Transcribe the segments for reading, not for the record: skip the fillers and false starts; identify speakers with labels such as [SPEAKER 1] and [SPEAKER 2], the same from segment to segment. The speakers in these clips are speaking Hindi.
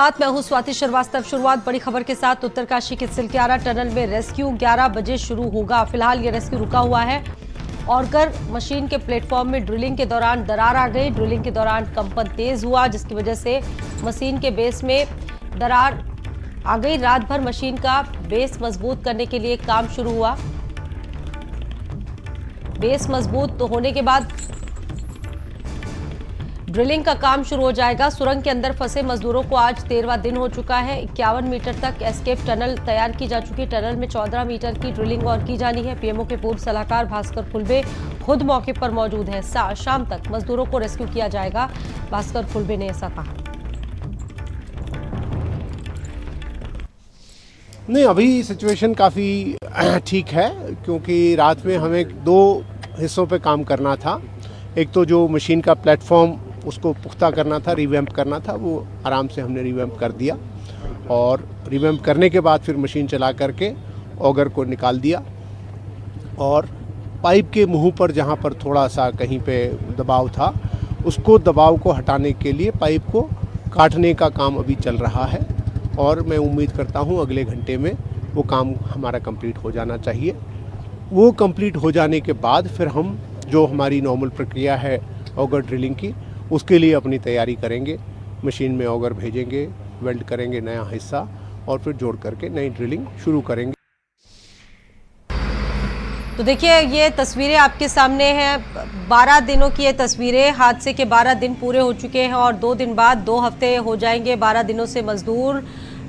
[SPEAKER 1] मैं हूं स्वाति श्रीवास्तव। शुरुआत बड़ी खबर के साथ। उत्तरकाशी के सिलक्यारा टनल में रेस्क्यू 11 बजे शुरू होगा। फिलहाल ये रेस्क्यू रुका हुआ है। ऑर्गर मशीन के प्लेटफॉर्म में ड्रिलिंग के दौरान दरार आ गई। ड्रिलिंग के दौरान कंपन तेज हुआ, जिसकी वजह से मशीन के बेस में दरार आ गई। रात भर मशीन का बेस मजबूत करने के लिए काम शुरू हुआ। बेस मजबूत होने के बाद ड्रिलिंग का काम शुरू हो जाएगा। सुरंग के अंदर फंसे मजदूरों को आज 13वां दिन हो चुका है। 51 मीटर तक एस्केप टनल तैयार की जा चुकी है। टनल में 14 मीटर की ड्रिलिंग और की जानी है। पीएमओ के पूर्व सलाहकार भास्कर खुलबे खुद मौके पर मौजूद है। शाम तक मजदूरों को रेस्क्यू किया जाएगा, भास्कर खुलबे ने ऐसा कहा।
[SPEAKER 2] नहीं, अभी सिचुएशन काफ़ी ठीक है, क्योंकि रात में हमें 2 हिस्सों पे काम करना था। एक तो जो मशीन का प्लेटफॉर्म उसको पुख्ता करना था, रिवैम्प करना था, वो आराम से हमने रिवैम्प कर दिया। और रिवैम्प करने के बाद फिर मशीन चला करके ऑगर को निकाल दिया। और पाइप के मुंह पर जहाँ पर थोड़ा सा कहीं पे दबाव था, उसको दबाव को हटाने के लिए पाइप को काटने का काम अभी चल रहा है। और मैं उम्मीद करता हूँ अगले घंटे में वो काम हमारा कंप्लीट हो जाना चाहिए। वो कंप्लीट हो जाने के बाद फिर हम जो हमारी नॉर्मल प्रक्रिया है ऑगर ड्रिलिंग की, उसके लिए अपनी तैयारी करेंगे। मशीन में ऑगर भेजेंगे, वेल्ड करेंगे नया हिस्सा और फिर जोड़ करके नई ड्रिलिंग शुरू करेंगे।
[SPEAKER 1] तो देखिए, ये तस्वीरें आपके सामने हैं। 12 दिनों की ये तस्वीरें। हादसे के 12 दिन पूरे हो चुके हैं और 2 दिन बाद 2 हफ्ते हो जाएंगे। 12 दिनों से मजदूर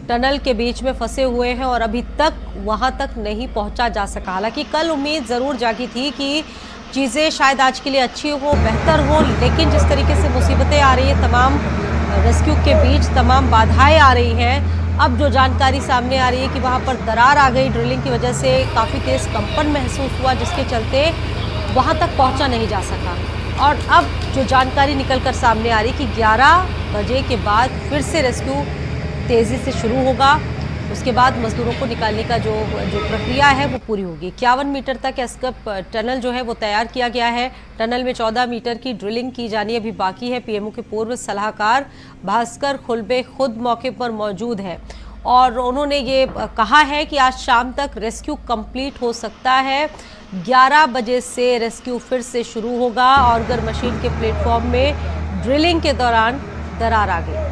[SPEAKER 1] टनल के बीच में फंसे हुए हैं और अभी तक वहां तक नहीं पहुंचा जा सका। हालांकि कल उम्मीद जरूर जागी थी कि चीज़ें शायद आज के लिए अच्छी हो, बेहतर हो, लेकिन जिस तरीके से मुसीबतें आ रही हैं, तमाम रेस्क्यू के बीच तमाम बाधाएं आ रही हैं, अब जो जानकारी सामने आ रही है कि वहां पर दरार आ गई। ड्रिलिंग की वजह से काफ़ी तेज़ कंपन महसूस हुआ, जिसके चलते वहां तक पहुंचा नहीं जा सका। और अब जो जानकारी निकल कर सामने आ रही कि 11 बजे के बाद फिर से रेस्क्यू तेज़ी से शुरू होगा। उसके बाद मजदूरों को निकालने का जो प्रक्रिया है वो पूरी होगी। 51 मीटर तक एस्केप टनल जो है वो तैयार किया गया है। टनल में 14 मीटर की ड्रिलिंग की जानी अभी बाकी है। पीएमओ के पूर्व सलाहकार भास्कर खुलबे खुद मौके पर मौजूद है और उन्होंने ये कहा है कि आज शाम तक रेस्क्यू कंप्लीट हो सकता है। 11 बजे से रेस्क्यू फिर से शुरू होगा। ऑर्गर मशीन के प्लेटफॉर्म में ड्रिलिंग के दौरान दरार आ गई।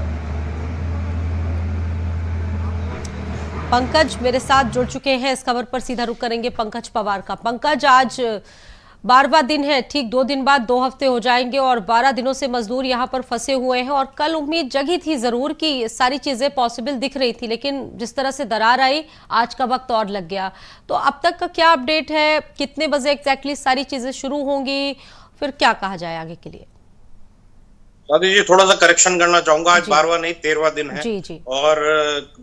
[SPEAKER 1] पंकज मेरे साथ जुड़ चुके हैं। इस खबर पर सीधा रुख करेंगे पंकज पवार का। पंकज, आज 12वां दिन है, ठीक 2 दिन बाद 2 हफ्ते हो जाएंगे और 12 दिनों से मजदूर यहां पर फंसे हुए हैं। और कल उम्मीद जगी थी जरूर कि सारी चीजें पॉसिबल दिख रही थी, लेकिन जिस तरह से दरार आई, आज का वक्त और लग गया। तो अब तक का क्या अपडेट है? कितने बजे एग्जैक्टली सारी चीजें शुरू होंगी? फिर क्या कहा जाए आगे के लिए?
[SPEAKER 3] दादी जी, थोड़ा सा करेक्शन करना चाहूंगा। आज 12वां नहीं 13वां दिन है।
[SPEAKER 1] जी।
[SPEAKER 3] और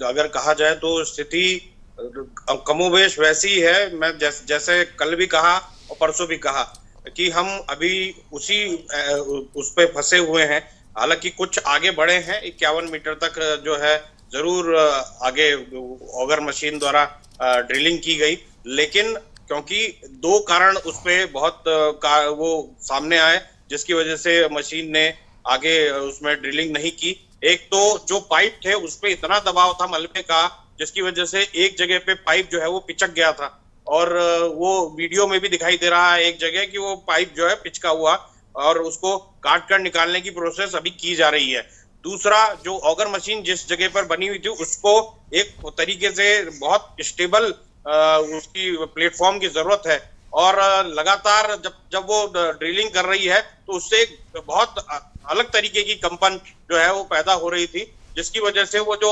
[SPEAKER 3] अगर कहा जाए तो स्थिति कमोबेश वैसी ही है। मैं जैसे कल भी कहा और परसों भी कहा कि हम अभी उस पे फंसे हुए हैं। हालांकि कुछ आगे बढ़े हैं। 51 मीटर तक जो है जरूर आगे ऑगर मशीन द्वारा ड्रिलिंग की गई, लेकिन क्योंकि 2 कारण उस पे बहुत वो सामने आए, जिसकी वजह से मशीन ने आगे उसमें ड्रिलिंग नहीं की। एक तो जो पाइप थे उस पे इतना दबाव था मलबे का, जिसकी वजह से एक जगह पे पाइप जो है वो पिचक गया था और वो वीडियो में भी दिखाई दे रहा है एक जगह कि वो पाइप जो है पिचका हुआ और उसको काट कर निकालने की प्रोसेस अभी की जा रही है। दूसरा, जो ऑगर मशीन जिस जगह पर बनी हुई थी उसको एक तरीके से बहुत स्टेबल उसकी प्लेटफॉर्म की जरूरत है और लगातार जब वो ड्रिलिंग कर रही है तो उससे बहुत अलग तरीके की कंपन जो है वो पैदा हो रही थी, जिसकी वजह से वो जो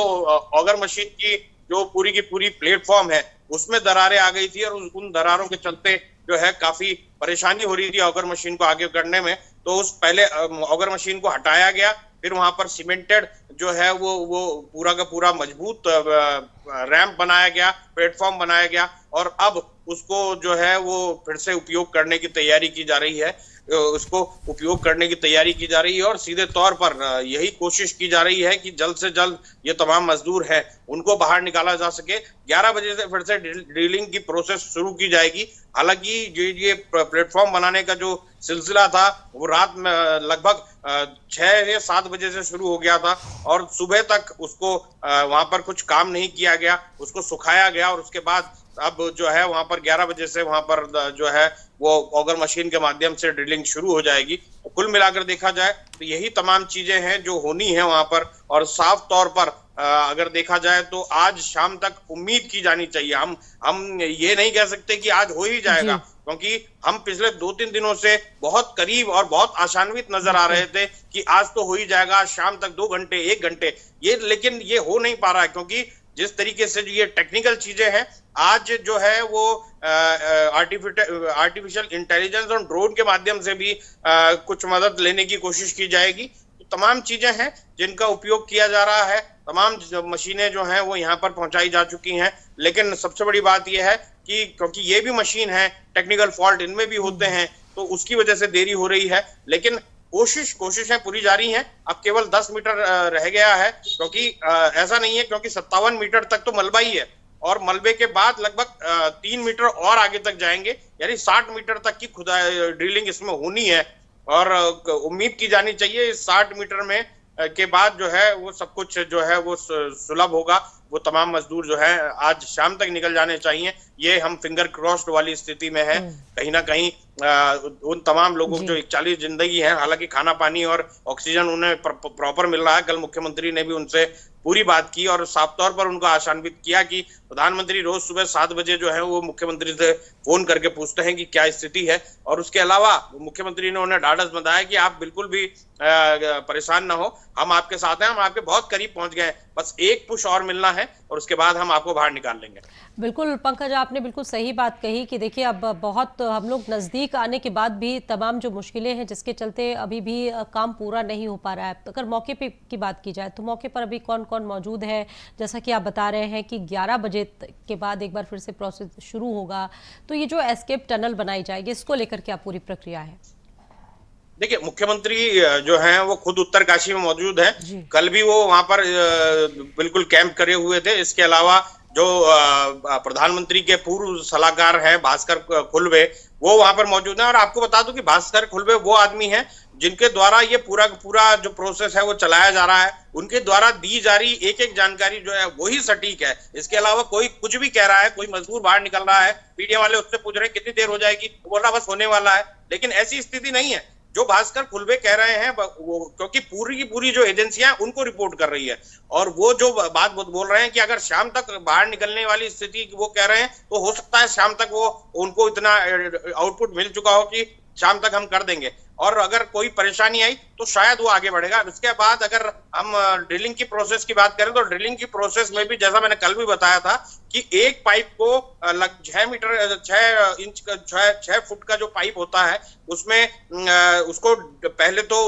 [SPEAKER 3] ऑगर मशीन की जो पूरी की पूरी प्लेटफॉर्म है उसमें दरारें आ गई थी और उन दरारों के चलते जो है काफी परेशानी हो रही थी ऑगर मशीन को आगे करने में। तो उस पहले ऑगर मशीन को हटाया गया, फिर वहां पर सीमेंटेड जो है वो पूरा का पूरा मजबूत रैंप बनाया गया, प्लेटफॉर्म बनाया गया और अब उसको जो है वो फिर से उपयोग करने की तैयारी की जा रही है। उसको उपयोग करने की तैयारी की जा रही है और सीधे तौर पर यही कोशिश की जा रही है कि जल्द से जल्द ये तमाम मजदूर हैं उनको बाहर निकाला जा सके। 11 बजे से फिर से ड्रिलिंग की प्रोसेस शुरू की जाएगी। हालांकि ये प्लेटफॉर्म बनाने का जो सिलसिला था वो रात में लगभग 6 या 7 बजे से शुरू हो गया था और सुबह तक उसको वहां पर कुछ काम नहीं किया गया, उसको सुखाया गया और उसके बाद अब जो है वहां पर 11 बजे से वहां पर जो है वो ऑगर मशीन के माध्यम से ड्रिलिंग शुरू हो जाएगी। तो कुल मिलाकर देखा जाए तो यही तमाम चीजें हैं जो होनी है वहां पर। और साफ तौर पर अगर देखा जाए तो आज शाम तक उम्मीद की जानी चाहिए। हम ये नहीं कह सकते कि आज हो ही जाएगा, क्योंकि हम पिछले 2-3 दिनों से बहुत करीब और बहुत आशान्वित नजर आ रहे थे कि आज तो हो ही जाएगा, आज शाम तक 2 घंटे 1 घंटे ये, लेकिन ये हो नहीं पा रहा है क्योंकि जिस तरीके से ये टेक्निकल चीजें हैं, आज जो है वो आर्टिफिशियल इंटेलिजेंस और ड्रोन के माध्यम से भी कुछ मदद लेने की कोशिश की जाएगी। तो तमाम चीजें हैं जिनका उपयोग किया जा रहा है, तमाम मशीनें जो हैं वो यहाँ पर पहुंचाई जा चुकी हैं। लेकिन सबसे बड़ी बात यह है कि क्योंकि ये भी मशीन है, टेक्निकल फॉल्ट इनमें भी होते हैं, तो उसकी वजह से देरी हो रही है। लेकिन कोशिशें पूरी जारी हैं। अब केवल 10 मीटर रह गया है, क्योंकि ऐसा नहीं है, क्योंकि 57 मीटर तक तो मलबा ही है और मलबे के बाद लगभग 3 मीटर और आगे तक जाएंगे, यानी 60 मीटर तक की खुदाई ड्रिलिंग इसमें होनी है। और उम्मीद की जानी चाहिए इस 60 मीटर में के बाद जो है वो सब कुछ जो है वो सुलभ होगा। वो तमाम मजदूर जो है आज शाम तक निकल जाने चाहिए। ये हम फिंगर क्रॉस्ड वाली स्थिति में है। कहीं ना कहीं उन तमाम लोगों की जो 41 जिंदगी है, हालांकि खाना पानी और ऑक्सीजन उन्हें प्रॉपर मिल रहा है। कल मुख्यमंत्री ने भी उनसे पूरी बात की और साफ तौर पर उनको आशान्वित किया कि प्रधानमंत्री रोज सुबह 7 बजे जो है वो मुख्यमंत्री से फोन करके पूछते हैं कि क्या स्थिति है। और उसके अलावा मुख्यमंत्री ने उन्हें ढाढ़स बंधाया कि आप बिल्कुल भी परेशान ना हो, हम आपके साथ हैं, हम आपके बहुत करीब पहुंच गए, बस एक पुश और मिलना है और उसके बाद हम आपको बाहर निकाल लेंगे।
[SPEAKER 1] बिल्कुल पंकज, आपने बिल्कुल सही बात कही कि देखिए अब बहुत हम लोग नज़दीक आने के बाद भी तमाम जो मुश्किलें हैं जिसके चलते अभी भी काम पूरा नहीं हो पा रहा है। अगर मौके पे की बात की जाए तो मौके पर अभी कौन कौन मौजूद है? जैसा कि आप बता रहे हैं कि 11 बजे के बाद एक बार फिर से प्रोसेस शुरू होगा, तो ये जो एस्केप टनल बनाई जाएगी इसको लेकर क्या पूरी प्रक्रिया है?
[SPEAKER 3] देखिए, मुख्यमंत्री जो हैं वो खुद उत्तरकाशी में मौजूद हैं। कल भी वो वहां पर बिल्कुल कैंप करे हुए थे। इसके अलावा जो प्रधानमंत्री के पूर्व सलाहकार हैं भास्कर खुलवे, वो वहां पर मौजूद हैं। और आपको बता दूं कि भास्कर खुलवे वो आदमी हैं जिनके द्वारा ये पूरा जो प्रोसेस है वो चलाया जा रहा है। उनके द्वारा दी जा रही एक एक जानकारी जो है वही सटीक है। इसके अलावा कोई कुछ भी कह रहा है, कोई मजदूर बाहर निकल रहा है, मीडिया वाले उससे पूछ रहे हैं कितनी देर हो जाएगी, बोल रहा बस होने वाला है, लेकिन ऐसी स्थिति नहीं है। जो भास्कर खुलवे कह रहे हैं वो, क्योंकि पूरी की पूरी जो एजेंसियां उनको रिपोर्ट कर रही है, और वो जो बात बोल रहे हैं कि अगर शाम तक बाहर निकलने वाली स्थिति वो कह रहे हैं, तो हो सकता है शाम तक वो उनको इतना आउटपुट मिल चुका हो कि शाम तक हम कर देंगे। और अगर कोई परेशानी आई तो शायद वो आगे बढ़ेगा। उसके बाद अगर हम ड्रिलिंग की प्रोसेस की बात करें तो ड्रिलिंग की प्रोसेस में भी जैसा मैंने कल भी बताया था कि एक पाइप को 6 फुट का जो पाइप होता है उसमें उसको पहले तो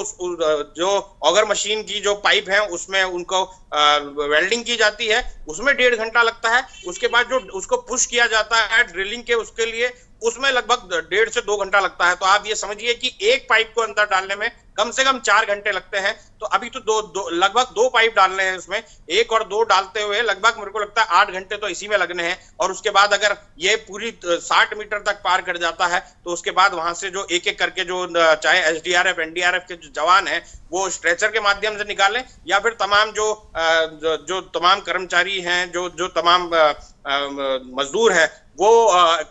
[SPEAKER 3] जो ऑगर मशीन की जो पाइप है उसमें उनको वेल्डिंग की जाती है, उसमें 1.5 घंटा लगता है। उसके बाद जो उसको पुश किया जाता है ड्रिलिंग के उसके लिए, उसमें लगभग 1.5 से 2 घंटा लगता है। तो आप ये समझिए कि एक पाइप को अंदर डालने में कम से कम 4 घंटे लगते हैं। तो अभी तो लगभग 2 पाइप डालने हैं इसमें, 1 और 2 डालते हुए लगभग मेरे को लगता है 8 घंटे तो इसी में लगने हैं। और उसके बाद अगर ये पूरी 60 मीटर तक पार कर जाता है तो उसके बाद वहां से जो एक एक करके जो चाहे एसडीआरएफ एनडीआरएफ के जो जवान हैं वो स्ट्रेचर के माध्यम से निकालें, या फिर तमाम जो तमाम कर्मचारी हैं, जो तमाम मजदूर हैं वो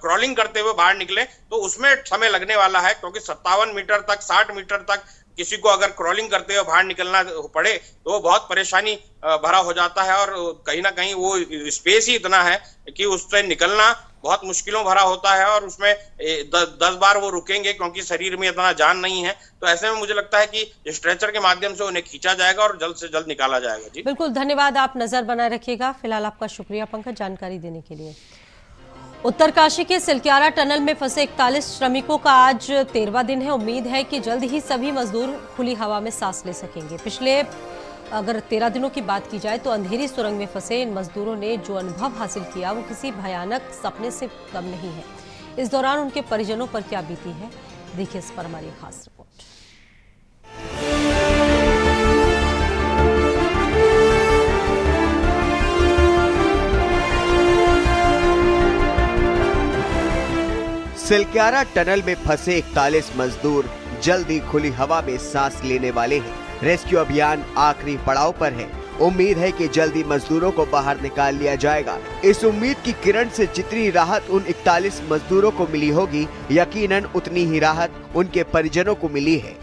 [SPEAKER 3] क्रॉलिंग करते हुए बाहर निकले, तो उसमें समय लगने वाला है। क्योंकि 57 मीटर तक 60 मीटर तक किसी को अगर क्रॉलिंग करते हुए बाहर निकलना पड़े तो वो बहुत परेशानी भरा हो जाता है। और कहीं ना कहीं वो स्पेस ही इतना है कि उससे निकलना बहुत मुश्किलों भरा होता है, और उसमें 10 बार वो रुकेंगे क्योंकि शरीर में इतना जान नहीं है। तो ऐसे में मुझे लगता है कि स्ट्रेचर के माध्यम से उन्हें खींचा जाएगा और जल्द से जल्द निकाला जाएगा। जी
[SPEAKER 1] बिल्कुल, धन्यवाद। आप नजर बनाए रखिएगा। फिलहाल आपका शुक्रिया पंकज, जानकारी देने के लिए। उत्तरकाशी के सिलक्यारा टनल में फंसे 41 श्रमिकों का आज 13वां दिन है। उम्मीद है कि जल्द ही सभी मजदूर खुली हवा में सांस ले सकेंगे। पिछले अगर 13 दिनों की बात की जाए तो अंधेरी सुरंग में फंसे इन मजदूरों ने जो अनुभव हासिल किया वो किसी भयानक सपने से कम नहीं है। इस दौरान उनके परिजनों पर क्या बीती है, देखिए इस पर हमारी खास रिपोर्ट।
[SPEAKER 4] सिलक्यारा टनल में फंसे 41 मजदूर जल्दी खुली हवा में सांस लेने वाले हैं। रेस्क्यू अभियान आखिरी पड़ाव पर है। उम्मीद है कि जल्दी मजदूरों को बाहर निकाल लिया जाएगा। इस उम्मीद की किरण से जितनी राहत उन 41 मजदूरों को मिली होगी, यकीनन उतनी ही राहत उनके परिजनों को मिली है।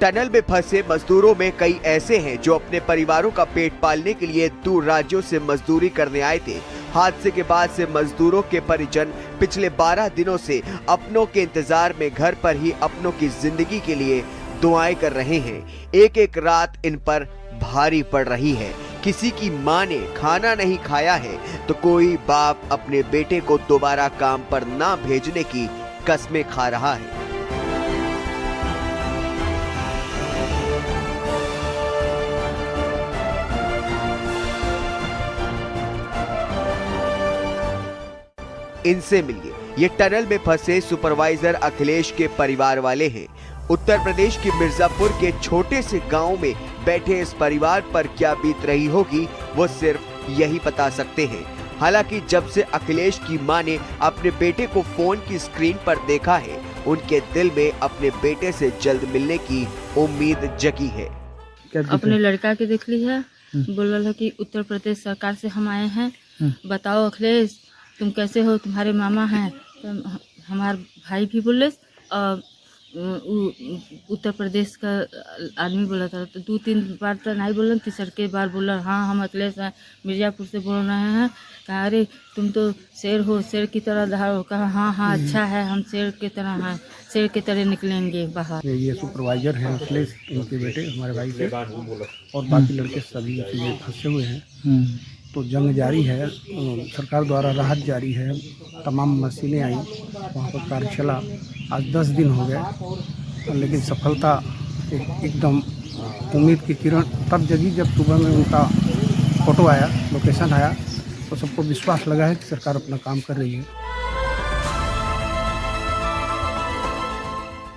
[SPEAKER 4] टनल में फंसे मजदूरों में कई ऐसे हैं जो अपने परिवारों का पेट पालने के लिए दूर राज्यों से मजदूरी करने आए थे। हादसे के बाद से मजदूरों के परिजन पिछले 12 दिनों से अपनों के इंतजार में घर पर ही अपनों की जिंदगी के लिए दुआएं कर रहे हैं। एक एक रात इन पर भारी पड़ रही है। किसी की मां ने खाना नहीं खाया है तो कोई बाप अपने बेटे को दोबारा काम पर ना भेजने की कस्में खा रहा है। इनसे मिलिए, ये टनल में फंसे सुपरवाइजर अखिलेश के परिवार वाले हैं। उत्तर प्रदेश के मिर्जापुर के छोटे से गांव में बैठे इस परिवार पर क्या बीत रही होगी वो सिर्फ यही बता सकते हैं। हालांकि जब से अखिलेश की मां ने अपने बेटे को फोन की स्क्रीन पर देखा है, उनके दिल में अपने बेटे से जल्द मिलने की उम्मीद जगी है।
[SPEAKER 5] अपने लड़का के देख ली है, बोला है कि उत्तर प्रदेश सरकार से हम आए हैं, बताओ अखिलेश तुम कैसे हो, तुम्हारे मामा हैं। तो हमारे भाई भी बोले, उत्तर प्रदेश का आदमी बोला था, तो 2-3 बार तो नहीं बोला, तीसरे बार बोला हाँ हम अखिलेश हैं, मिर्जापुर से बोल रहे हैं। कहा अरे तुम तो शेर हो, शेर की तरह दहाड़ो। कहा हाँ हाँ अच्छा है, हम शेर की तरह हैं, शेर की तरह निकलेंगे बाहर।
[SPEAKER 6] ये सुपरवाइजर हैं अखिलेश, इनके बेटे हमारे भाई के, और बाकी लड़के सभी इसमें फंसे हुए हैं। तो जंग जारी है, सरकार द्वारा राहत जारी है, तमाम मशीनें आई, वहाँ पर कार्य चला। आज 10 दिन हो गए, लेकिन सफलता एकदम उम्मीद की किरण तब जगी जब सुबह में उनका फोटो आया, लोकेशन आया, तो सबको विश्वास लगा है कि सरकार अपना काम कर रही है।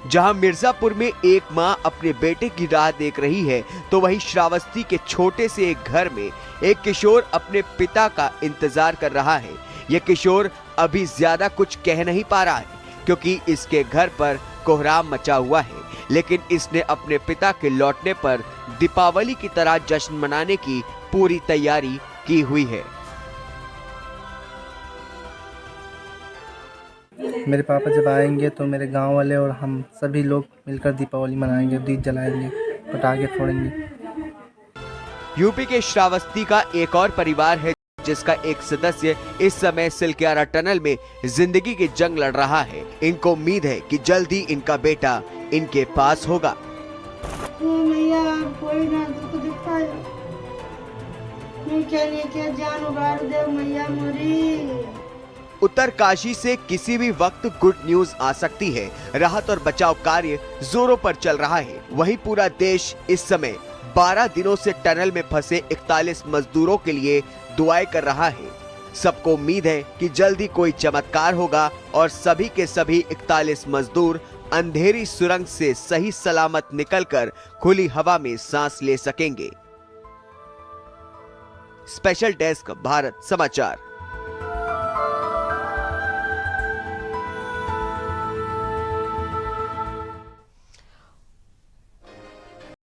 [SPEAKER 4] जहां मिर्जापुर में एक मां अपने बेटे की राह देख रही है, तो वहीं श्रावस्ती के छोटे से एक घर में एक किशोर अपने पिता का इंतजार कर रहा है। यह किशोर अभी ज्यादा कुछ कह नहीं पा रहा है क्योंकि इसके घर पर कोहराम मचा हुआ है, लेकिन इसने अपने पिता के लौटने पर दीपावली की तरह जश्न मनाने की पूरी तैयारी की हुई है।
[SPEAKER 7] मेरे पापा जब आएंगे तो मेरे गांव वाले और हम सभी लोग मिलकर दीपावली मनाएंगे, दीप जलाएंगे, पटाखे फोड़ेंगे।
[SPEAKER 4] यूपी के श्रावस्ती का एक और परिवार है जिसका एक सदस्य इस समय सिलक्यारा टनल में जिंदगी की जंग लड़ रहा है। इनको उम्मीद है कि जल्दी इनका बेटा इनके पास होगा।
[SPEAKER 8] मैया कोई ना दुख दिखाया, क्या जान उबार दे मैया मोरी।
[SPEAKER 4] उत्तरकाशी से किसी भी वक्त गुड न्यूज आ सकती है। राहत और बचाव कार्य जोरों पर चल रहा है। वहीं पूरा देश इस समय 12 दिनों से टनल में फंसे 41 मजदूरों के लिए दुआएं कर रहा है। सबको उम्मीद है कि जल्दी कोई चमत्कार होगा और सभी के सभी 41 मजदूर अंधेरी सुरंग से सही सलामत निकलकर खुली हवा में सांस ले सकेंगे। स्पेशल डेस्क भारत समाचार।